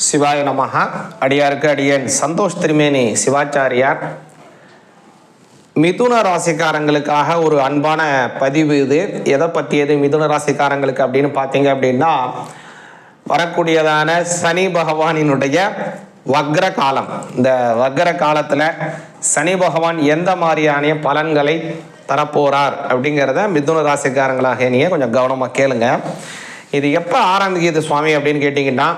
சிவாய நமஹ. அடியாருக்கு அடியேன் சந்தோஷ் திருமேனி சிவாச்சாரியார். மிதுன ராசிக்காரங்களுக்காக ஒரு அன்பான பதிவு இது. எதை பற்றியது மிதுன ராசிக்காரங்களுக்கு அப்படின்னு பார்த்தீங்க அப்படின்னா, வரக்கூடியதான சனி பகவானினுடைய வக்ர காலம். இந்த வக்ர காலத்தில் சனி பகவான் எந்த மாதிரியான பலன்களை தரப்போகிறார் அப்படிங்கிறத மிதுன ராசிக்காரங்களாக நீங்கள் கொஞ்சம் கவனமாக கேளுங்க. இது எப்போ ஆரம்பிக்குது சுவாமி அப்படின்னு கேட்டிங்கன்னா,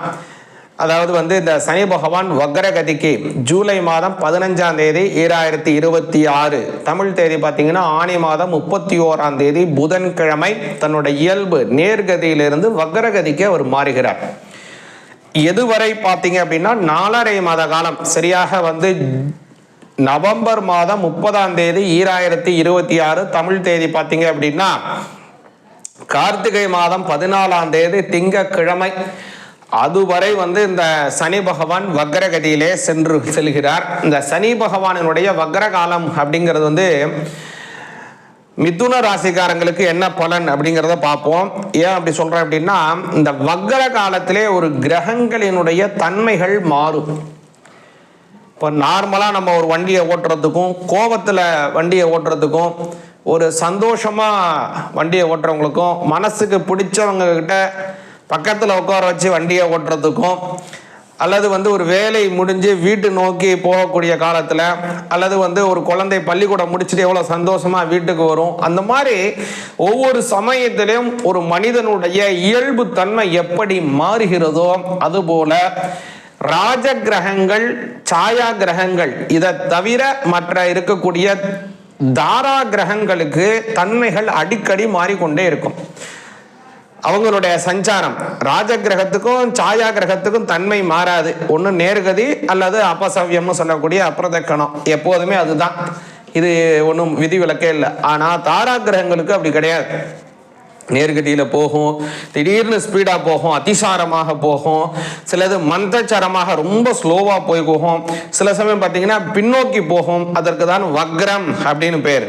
அதாவது இந்த சனி பகவான் வக்ரகதிக்கு ஜூலை மாதம் 15ஆம் தேதி 2026 தமிழ் தேதி பார்த்தீங்கன்னா ஆனி மாதம் 31ஆம் தேதி புதன்கிழமை தன்னுடைய இயல்பு நேர்கதியிலிருந்து வக்ரகதிக்கு அவர் மாறுகிறார். எதுவரை பார்த்தீங்க அப்படின்னா 4.5 மாத காலம், சரியாக நவம்பர் மாதம் 30ஆம் தேதி 2026 தமிழ் தேதி பார்த்தீங்க அப்படின்னா கார்த்திகை மாதம் 14ஆம் தேதி திங்கட்கிழமை அதுவரை இந்த சனி பகவான் வக்ரகதியிலே செல்கிறார். இந்த சனி பகவானினுடைய வக்ர காலம் அப்படிங்கிறது மிதுன ராசிக்காரங்களுக்கு என்ன பலன் அப்படிங்கிறத பார்ப்போம். ஏன் அப்படி சொல்றேன் அப்படின்னா, இந்த வக்ர காலத்திலே ஒரு கிரகங்களினுடைய தன்மைகள் மாறும். இப்போ நார்மலாக நம்ம ஒரு வண்டியை ஓட்டுறதுக்கும் கோபத்தில் வண்டியை ஓட்டுறதுக்கும் ஒரு சந்தோஷமாக வண்டியை ஓட்டுறவங்களுக்கும் மனசுக்கு பிடிச்சவங்க கிட்ட பக்கத்தில் உட்கார வச்சு வண்டியை ஓட்டுறதுக்கும் அல்லது ஒரு வேலை முடிஞ்சு வீட்டு நோக்கி போகக்கூடிய காலத்தில் அல்லது ஒரு குழந்தை பள்ளிக்கூடம் முடிச்சுட்டு எவ்வளோ சந்தோஷமாக வீட்டுக்கு வரும், அந்த மாதிரி ஒவ்வொரு சமயத்திலையும் ஒரு மனிதனுடைய இயல்பு தன்மை எப்படி மாறுகிறதோ அதுபோல ராஜ கிரகங்கள் சாயா கிரகங்கள் இதை தவிர மற்ற இருக்கக்கூடிய தாரா கிரகங்களுக்கு தன்மைகள் அடிக்கடி மாறிக்கொண்டே இருக்கும். அவங்களுடைய சஞ்சாரம் ராஜ கிரகத்துக்கும் சாயா கிரகத்துக்கும் தன்மை மாறாது. ஒன்று நேர்கதி அல்லது அபசவ்யம்னு சொல்லக்கூடிய அப்பிரதக்கணம், எப்போதுமே அதுதான். இது ஒன்றும் விதிவிலக்கே இல்லை. ஆனால் தாரா கிரகங்களுக்கு அப்படி கிடையாது. நேர்கதியில் போகும், திடீர்னு ஸ்பீடாக போகும், அதிசாரமாக போகும், சிலது மந்தச்சாரமாக ரொம்ப ஸ்லோவாக போய் போகும், சில சமயம் பார்த்தீங்கன்னா பின்னோக்கி போகும். அதற்கு தான் வக்ரம் அப்படின்னு பேர்.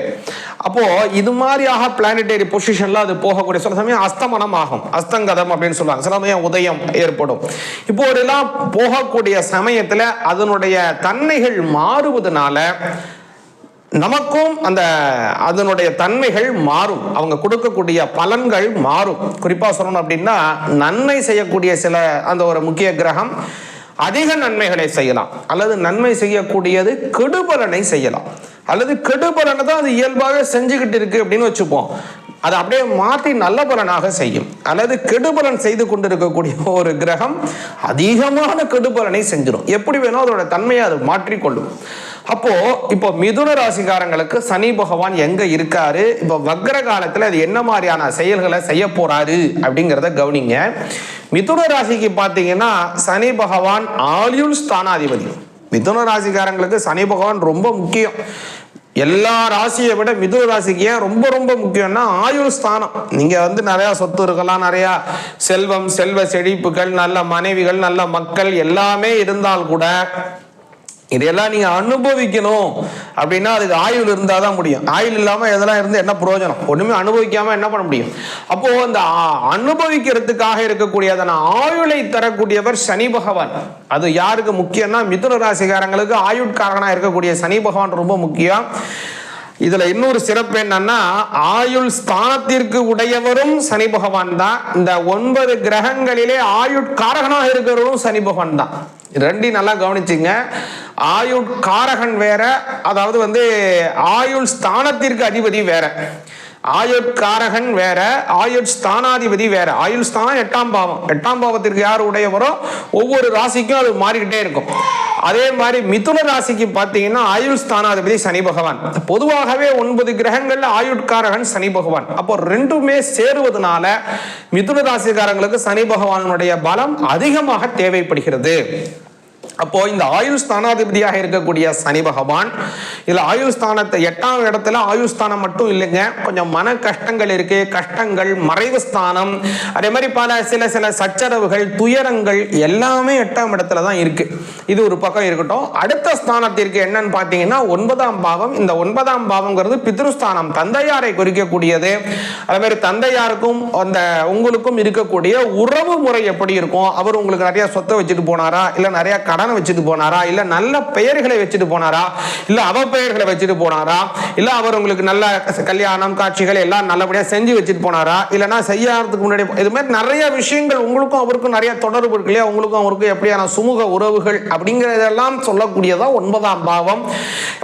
அப்போது இது மாதிரியாக பிளானட்டரி பொசிஷனில் அது போகக்கூடிய சில சமயம் அஸ்தமனம் ஆகும், அஸ்தங்கதம் அப்படின்னு சொல்லுவாங்க. சில சமயம் உதயம் ஏற்படும். இப்போ இதெல்லாம் போகக்கூடிய சமயத்தில் அதனுடைய தன்மைகள் மாறுவதனால நமக்கும் அதனுடைய தன்மைகள் மாறும், அவங்க கொடுக்கக்கூடிய பலன்கள் மாறும். குறிப்பாக சொல்லணும் அப்படின்னா, நன்மை செய்யக்கூடிய சில ஒரு முக்கிய கிரகம் அதிக நன்மைகளை செய்யலாம், அல்லது நன்மை செய்யக்கூடியது கெடுபலனை செய்யலாம், அல்லது கெடுபலனை தான் அது இயல்பாக செஞ்சுக்கிட்டு இருக்கு அப்படின்னு வச்சுப்போம். அதை அப்படியே மாற்றி நல்ல பலனாக செய்யும். அல்லது கெடுபலன் செய்து கொண்டிருக்கக்கூடிய ஒரு கிரகம் அதிகமான கெடுபலனை செஞ்சிடும். எப்படி வேணும் அதோட தன்மையை அது மாற்றிக்கொள்ளும். இப்போ மிதுன ராசிக்காரங்களுக்கு சனி பகவான் எங்க இருக்காரு, இப்போ வக்ர காலத்துல அது என்ன மாதிரியான செயல்களை செய்ய போறாரு அப்படிங்கிறத கவனிங்க. மிதுன ராசிக்கு பார்த்தீங்கன்னா சனி பகவான் ஆயுள் ஸ்தானாதிபதி. மிதுன ராசிக்காரங்களுக்கு சனி பகவான் ரொம்ப முக்கியம். எல்லா ராசியை விட மிதுன ராசிக்கு ஏன் ரொம்ப ரொம்ப முக்கியம்னா ஆயுள் ஸ்தானம். நீங்க நிறைய சொத்து இருக்கலாம், நிறைய செல்வம், செல்வ செழிப்புகள், நல்ல மனைவிகள், நல்ல மக்கள் எல்லாமே இருந்தால் கூட இதெல்லாம் நீங்க அனுபவிக்கணும் அப்படின்னா அதுக்கு ஆயுள் இருந்தால் தான் முடியும். ஆயுள் இல்லாமல் இதெல்லாம் இருந்து என்ன பிரயோஜனம்? ஒண்ணுமே அனுபவிக்காம என்ன பண்ண முடியும்? அப்போ அந்த அனுபவிக்கிறதுக்காக இருக்கக்கூடியதான ஆயுளை தரக்கூடியவர் சனி பகவான். அது யாருக்கு முக்கியம்னா மிதுன ராசிக்காரங்களுக்கு ஆயுட்காரனா இருக்கக்கூடிய சனி பகவான் ரொம்ப முக்கியம். இதுல இன்னொரு சிறப்பு என்னன்னா, ஆயுள் ஸ்தானத்திற்கு உடையவரும் சனி பகவான் தான். இந்த 9 கிரகங்களிலே ஆயுட்காரகனாக இருக்கிறவரும் சனி பகவான் தான். ரெண்டையும் நல்லா கவனிச்சுங்க. ஆயுட்காரகன் வேற, அதாவது ஆயுள் ஸ்தானத்திற்கு அதிபதி வேற. ஆயுட்காரகன் வேற, ஆயுள் ஸ்தானாதிபதி வேற. ஆயுள் ஸ்தானம் 8ஆம் பாவம். 8ஆம் பாவத்திற்கு யார் உடையவரோ ஒவ்வொரு ராசிக்கும் அது மாறிக்கிட்டே இருக்கும். அதே மாதிரி மிதுன ராசிக்கு பார்த்தீங்கன்னா ஆயுள் ஸ்தானாதிபதி சனி பகவான். பொதுவாகவே 9 கிரகங்கள்ல ஆயுட்காரகன் சனி பகவான். அப்போ ரெண்டுமே சேருவதனால மிதுன ராசிக்காரங்களுக்கு சனி பகவானுடைய பலம் அதிகமாக தேவைப்படுகிறது. அப்போ இந்த ஆயுள் ஸ்தானாதிபதியாக இருக்கக்கூடிய சனி பகவான் இதுல ஆயுள் ஸ்தானத்தை 8ஆம் இடத்துல ஆயுள் ஸ்தானம் மட்டும் இல்லைங்க, கொஞ்சம் மன கஷ்டங்கள் இருக்கு, கஷ்டங்கள், மறைவு ஸ்தானம், அதே மாதிரி பல சில சச்சரவுகள், துயரங்கள் எல்லாமே 8ஆம் இடத்துல தான் இருக்கு. இது ஒரு பக்கம் இருக்கட்டும். அடுத்த ஸ்தானத்திற்கு என்னன்னு பாத்தீங்கன்னா 9ஆம் பாவம். இந்த 9ஆம் பாவம்ங்கிறது பித்ருஸ்தானம், தந்தையாரை குறிக்கக்கூடியது. அதே மாதிரி தந்தையாருக்கும் அந்த உங்களுக்கும் இருக்கக்கூடிய உறவு முறை எப்படி இருக்கும், அவர் உங்களுக்கு நிறைய சொத்தை வச்சுட்டு போனாரா, இல்ல நிறைய கடன் வச்சுட்டு போனாரா, இல்ல நல்ல பெயர்களை வச்சுட்டு போனாரா, இல்ல அவ பெயர்களை வச்சுட்டு போனாரா, இல்ல அவர் உங்களுக்கு நல்ல கல்யாணம் காட்சிகள் எல்லாம் நல்லபடியா செஞ்சு வச்சுட்டு போனாரா, இல்லனா செய்யறதுக்கு முன்னாடி இது மாதிரி நிறைய விஷயங்கள் உங்களுக்கும் அவருக்கும் நிறைய தொடர்பு இருக்கு இல்லையா, உங்களுக்கும் அவருக்கும் எப்படியான சுமூக உறவுகள் அப்படிங்கறதெல்லாம் சொல்லக்கூடியதா 9ஆம் பாவம்.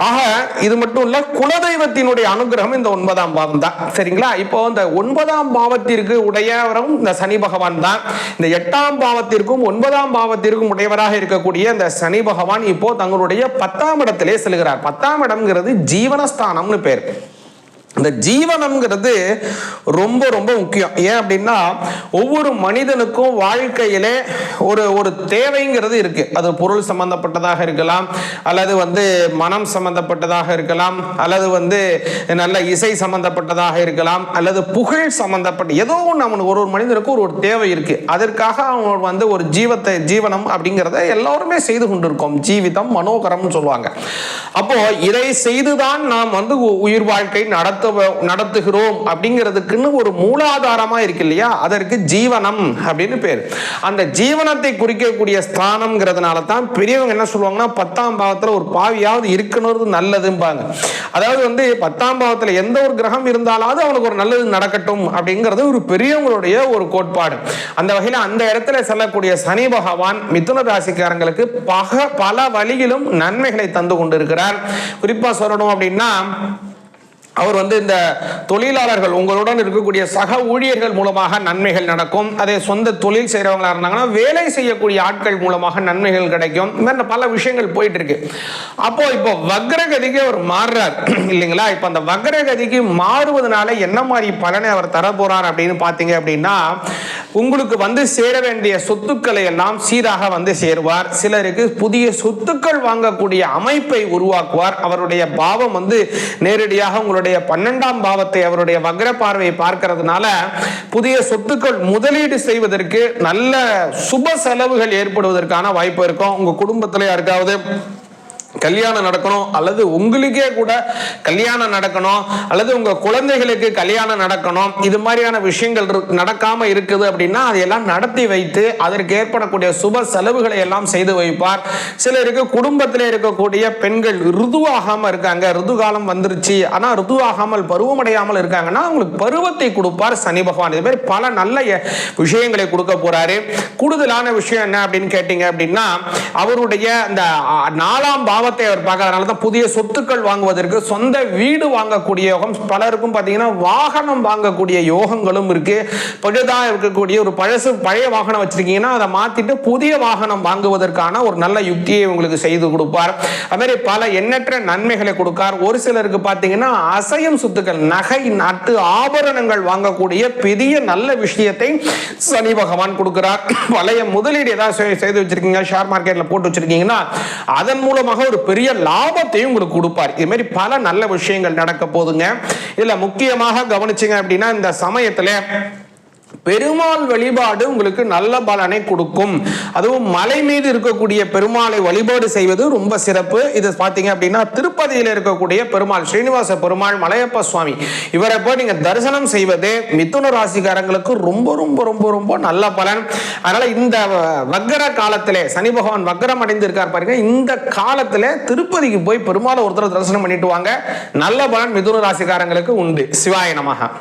ஆக இது மட்டும் இல்ல, குலதெய்வத்தினுடைய அனுகிரகம் இந்த 9ஆம் பாவம் தான். சரிங்களா? இப்போ இந்த 9ஆம் பாவத்திற்கு உடையவரும் இந்த சனி பகவான் தான். இந்த 8ஆம் பாவத்திற்கும் 9ஆம் பாவத்திற்கும் உடையவராக இருக்கக்கூடிய இந்த சனி பகவான் இப்போ தங்களுடைய 10ஆம் இடத்திலே செல்கிறார். 10ஆம் இடம்ங்கிறது ஜீவனஸ்தானம்னு பேர். இந்த ஜீவனம்ங்கிறது ரொம்ப ரொம்ப முக்கியம். ஏன் அப்படின்னா ஒவ்வொரு மனிதனுக்கும் வாழ்க்கையிலே ஒரு தேவைங்கிறது இருக்கு. அது பொருள் சம்பந்தப்பட்டதாக இருக்கலாம், அல்லது மனம் சம்பந்தப்பட்டதாக இருக்கலாம், அல்லது நல்ல இசை சம்பந்தப்பட்டதாக இருக்கலாம், அல்லது புகழ் சம்பந்தப்பட்ட ஏதோ ஒன்று ஒரு மனிதனுக்கு ஒரு தேவை இருக்கு. அதற்காக அவன் ஒரு ஜீவனம் அப்படிங்கிறத எல்லாருமே செய்து கொண்டிருக்கோம். ஜீவிதம் மனோகரம்னு சொல்லுவாங்க. அப்போ இதை செய்துதான் நாம் உயிர் வாழ்க்கை நடத்துகிறோம் அப்படிங்கிறதுக்குன்னு ஒரு மூலாதாரமா இருக்கு இல்லையா, அதற்கு ஜீவனம் அப்படின்னு பேர். அந்த ஜீவனத்தை குறிக்கக்கூடிய ஸ்தானம்ங்கிறதுனால தான் பெரியவங்க என்ன சொல்லுவாங்கன்னா 10ஆம் பாவத்துல ஒரு பாவியாவது இருக்கணும் நல்லதும்பாங்க. அதாவது 10ஆம் பாவத்துல எந்த ஒரு கிரகம் இருந்தாலும் அவனுக்கு ஒரு நல்லது நடக்கட்டும் அப்படிங்கிறது ஒரு பெரியவங்களுடைய ஒரு கோட்பாடு. அந்த வகையில் அந்த இடத்துல செல்லக்கூடிய சனி பகவான் மிதுன ராசிக்காரங்களுக்கு பல வழியிலும் நன்மைகளை தந்து கொண்டிருக்கிறார். குறிப்பா சொல்லணும் அப்படின்னா அவர் இந்த தொழிலாளர்கள் உங்களுடன் இருக்கக்கூடிய சக ஊழியர்கள் மூலமாக நன்மைகள் நடக்கும். அதே சொந்த தொழில் செய்யறவங்களா இருந்தாங்கன்னா வேலை செய்யக்கூடிய ஆட்கள் மூலமாக நன்மைகள் கிடைக்கும். இந்த பல விஷயங்கள் போயிட்டு இருக்கு. அப்போ இப்போ வக்ரகதிக்கு அவர் மாறுறார் இல்லைங்களா? இப்போ அந்த வக்ரகதிக்கு மாறுவதனால என்ன மாதிரி பலனை அவர் தர போறார் அப்படின்னு பாத்தீங்க அப்படின்னா, உங்களுக்கு சேர வேண்டிய சொத்துக்களை எல்லாம் சீராக சேருவார். சிலருக்கு புதிய சொத்துக்கள் வாங்கக்கூடிய அமைப்பை உருவாக்குவார். அவருடைய பாவம் நேரடியாக உங்களுடைய 12ஆம் பாவத்தை அவருடைய வக்ர பார்வையை பார்க்கிறதுனால புதிய சொத்துக்கள் முதலீடு செய்வதற்கு நல்ல சுப செலவுகள் ஏற்படுவதற்கான வாய்ப்பு இருக்கும். உங்க குடும்பத்தில் யாருக்காவது கல்யாணம் நடக்கணும், அல்லது உங்களுக்கே கூட கல்யாணம் நடக்கணும், அல்லது உங்க குழந்தைகளுக்கு கல்யாணம் நடக்கணும், இது மாதிரியான விஷயங்கள் நடக்காம இருக்குது அப்படின்னா அதையெல்லாம் நடத்தி வைத்து அதற்கு ஏற்படக்கூடிய சுப செலவுகளை எல்லாம் செய்து வைப்பார். சிலருக்கு குடும்பத்தில் இருக்கக்கூடிய பெண்கள் ருதுவாகாம இருக்காங்க, ருதுகாலம் வந்துருச்சு ஆனா ருதுவாகாமல் பருவமடையாமல் இருக்காங்கன்னா அவங்களுக்கு பருவத்தை கொடுப்பார் சனி பகவான். இது மாதிரி பல நல்ல விஷயங்களை கொடுக்க போறாரு. கூடுதலான விஷயம் என்ன அப்படின்னு கேட்டீங்க அப்படின்னா, அவருடைய அந்த 4ஆம் பாவத்தை அவர் பார்க்கறதுனால தான் புதிய சொத்துக்கள் வாங்குவதற்கு, சொந்த வீடு வாங்கக்கூடிய யோகம், பலருக்கும் பார்த்தீங்கன்னா வாகனம் வாங்கக்கூடிய யோகங்களும் இருக்கு. பழுதாக இருக்கக்கூடிய ஒரு பழைய வாகனம் வச்சிருக்கீங்கன்னா அதை மாத்திட்டு புதிய வாகனம் வாங்குவதற்கான ஒரு நல்ல யுக்தியை உங்களுக்கு செய்து கொடுப்பார். அது மாதிரி பல எண்ணற்ற நன்மைகளை கொடுக்கார். ஒரு சிலருக்கு பார்த்தீங்கன்னா அசையும் சொத்துக்கள், நகை நட்டு ஆபரணங்கள் வாங்கக்கூடிய பெரிய நல்ல விஷயத்தை சனி பகவான் கொடுக்கிறார். பழைய முதலீடு ஏதாவது செய்து வச்சிருக்கீங்க, ஷேர் மார்க்கெட்ல போட்டு வச்சிருக்கீங்கன்னா அதன் மூலமாக ஒரு பெரிய லாபத்தையும் உங்களுக்கு கொடுப்பார். இது மாதிரி பல நல்ல விஷயங்கள் நடக்க போதுங்க. இதுல முக்கியமாக கவனிச்சீங்க அப்படின்னா இந்த சமயத்துல பெருமாள் வழிபாடு உங்களுக்கு நல்ல பலனை கொடுக்கும். அதுவும் மலை மீது இருக்கக்கூடிய பெருமாளை வழிபாடு செய்வது ரொம்ப சிறப்பு. இது பாத்தீங்க அப்படின்னா திருப்பதியில் இருக்கக்கூடிய பெருமாள் ஸ்ரீனிவாச பெருமாள் மலையப்ப சுவாமி, இவரை போய் நீங்க தரிசனம் செய்வது மிதுன ராசிக்காரங்களுக்கு ரொம்ப ரொம்ப ரொம்ப ரொம்ப நல்ல பலன். அதனால இந்த வக்ர காலத்திலே சனி பகவான் வக்ரம் அடைந்து இருக்கார் பாருங்க, இந்த காலத்துல திருப்பதிக்கு போய் பெருமாளை ஒருத்தர் தரிசனம் பண்ணிட்டு வாங்க. நல்ல பலன் மிதுன ராசிக்காரங்களுக்கு உண்டு. சிவாய நமஹ.